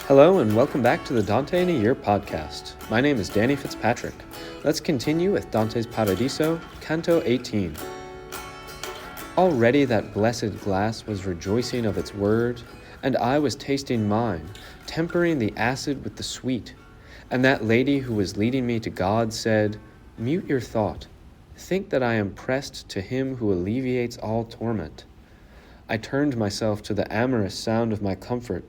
Hello and welcome back to the Dante in a Year podcast. My name is Danny Fitzpatrick. Let's continue with Dante's Paradiso, Canto 18. Already that blessed glass was rejoicing of its word, and I was tasting mine, tempering the acid with the sweet. And that lady who was leading me to God said, "Mute your thought. Think that I am pressed to him who alleviates all torment." I turned myself to the amorous sound of my comfort,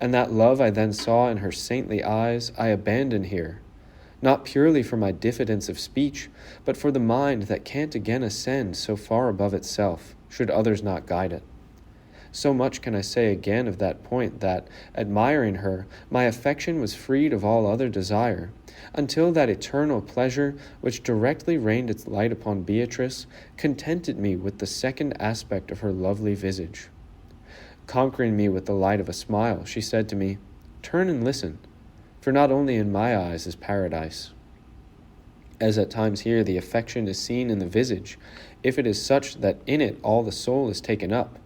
and that love I then saw in her saintly eyes I abandon here, not purely for my diffidence of speech, but for the mind that can't again ascend so far above itself, should others not guide it. So much can I say again of that point that, admiring her, my affection was freed of all other desire, until that eternal pleasure which directly rained its light upon Beatrice contented me with the second aspect of her lovely visage. Conquering me with the light of a smile, she said to me, "Turn and listen, for not only in my eyes is paradise." As at times here the affection is seen in the visage, if it is such that in it all the soul is taken up,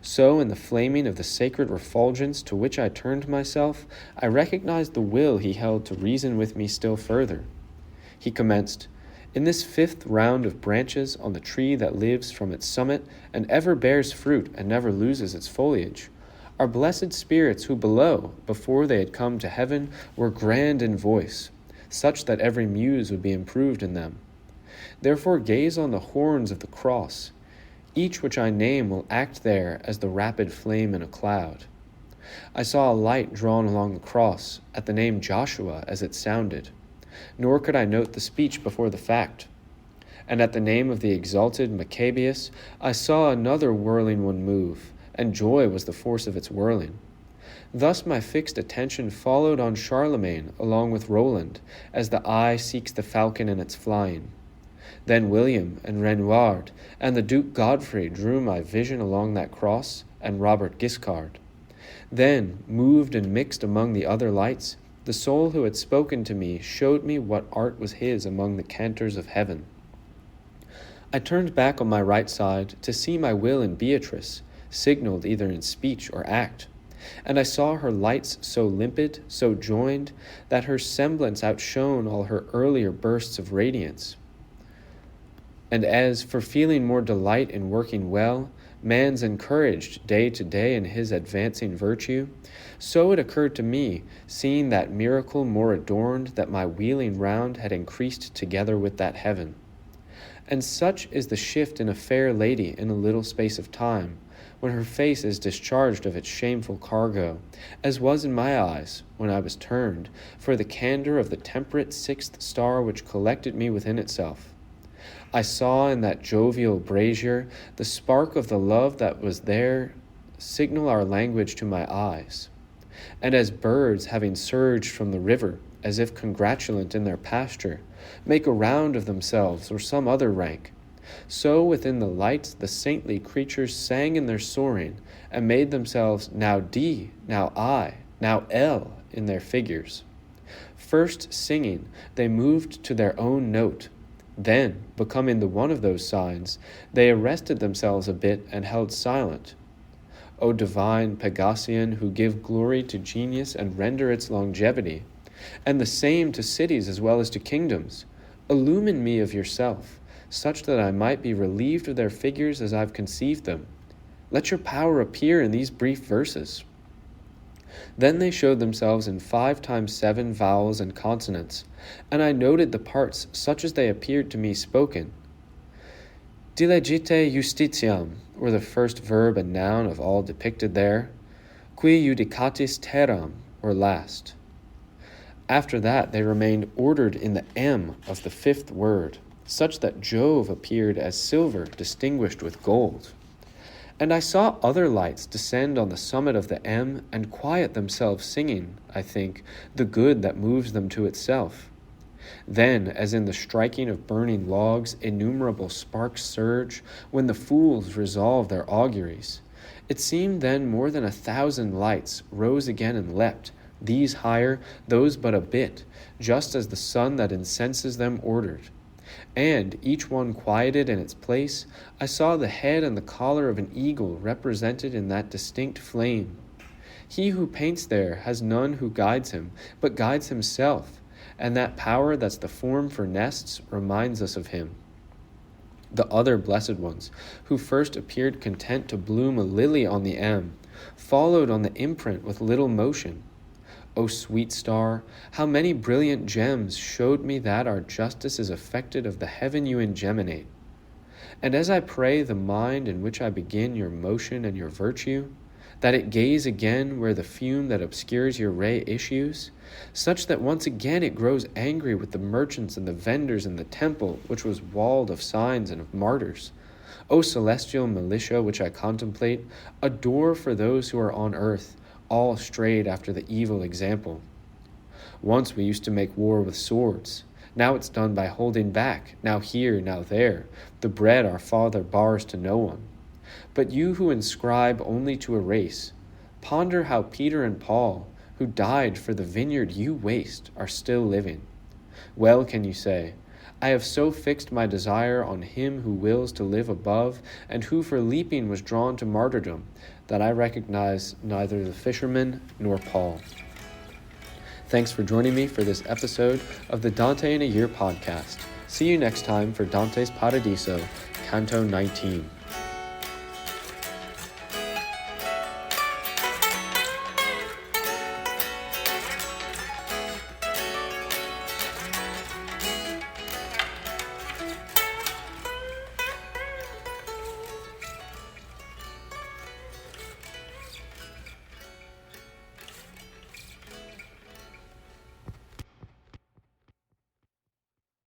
so in the flaming of the sacred refulgence to which I turned myself, I recognized the will he held to reason with me still further. He commenced, "In this fifth round of branches on the tree that lives from its summit and ever bears fruit and never loses its foliage, are blessed spirits who below, before they had come to heaven, were grand in voice, such that every muse would be improved in them. Therefore gaze on the horns of the cross. Each which I name will act there as the rapid flame in a cloud. I saw a light drawn along the cross, at the name Joshua as it sounded, nor could I note the speech before the fact. And at the name of the exalted Maccabeus, I saw another whirling one move, and joy was the force of its whirling. Thus my fixed attention followed on Charlemagne along with Roland, as the eye seeks the falcon in its flying. Then William and Renoir and the Duke Godfrey drew my vision along that cross, and Robert Guiscard. Then, moved and mixed among the other lights, the soul who had spoken to me showed me what art was his among the cantors of heaven. I turned back on my right side to see my will in Beatrice, signaled either in speech or act, and I saw her lights so limpid, so joined, that her semblance outshone all her earlier bursts of radiance. And as, for feeling more delight in working well, man's encouraged day to day in his advancing virtue, so it occurred to me, seeing that miracle more adorned, that my wheeling round had increased together with that heaven. And such is the shift in a fair lady in a little space of time, when her face is discharged of its shameful cargo, as was in my eyes, when I was turned, for the candor of the temperate sixth star which collected me within itself. I saw in that jovial brazier the spark of the love that was there signal our language to my eyes. And as birds, having surged from the river, as if congratulant in their pasture, make a round of themselves or some other rank, so within the light the saintly creatures sang in their soaring, and made themselves now D, now I, now L in their figures. First singing, they moved to their own note. Then, becoming the one of those signs, they arrested themselves a bit and held silent. O divine Pegasian, who give glory to genius and render its longevity, and the same to cities as well as to kingdoms, illumine me of yourself, such that I might be relieved of their figures as I've conceived them. Let your power appear in these brief verses. Then they showed themselves in 5 times 7 vowels and consonants, and I noted the parts such as they appeared to me spoken. Dilegite justitiam were the first verb and noun of all depicted there, qui judicatis terram were last. After that they remained ordered in the M of the 5th word, such that Jove appeared as silver distinguished with gold. And I saw other lights descend on the summit of the M and quiet themselves singing, I think, the good that moves them to itself. Then, as in the striking of burning logs, innumerable sparks surge, when the fools resolve their auguries. It seemed then more than 1,000 lights rose again and leapt, these higher, those but a bit, just as the sun that incenses them ordered. And, each one quieted in its place, I saw the head and the collar of an eagle represented in that distinct flame. He who paints there has none who guides him, but guides himself, and that power that's the form for nests reminds us of him. The other blessed ones, who first appeared content to bloom a lily on the M, followed on the imprint with little motion. O sweet star, how many brilliant gems showed me that our justice is affected of the heaven you ingeminate. And as I pray the mind in which I begin your motion and your virtue, that it gaze again where the fume that obscures your ray issues, such that once again it grows angry with the merchants and the vendors in the temple, which was walled of signs and of martyrs. O celestial militia which I contemplate, a door for those who are on earth, all strayed after the evil example. Once we used to make war with swords. Now it's done by holding back, now here, now there, the bread our Father bars to no one. But you who inscribe only to a race, ponder how Peter and Paul, who died for the vineyard you waste, are still living. Well can you say, I have so fixed my desire on him who wills to live above, and who for leaping was drawn to martyrdom, that I recognize neither the fisherman nor Paul. Thanks for joining me for this episode of the Dante in a Year podcast. See you next time for Dante's Paradiso, Canto 19.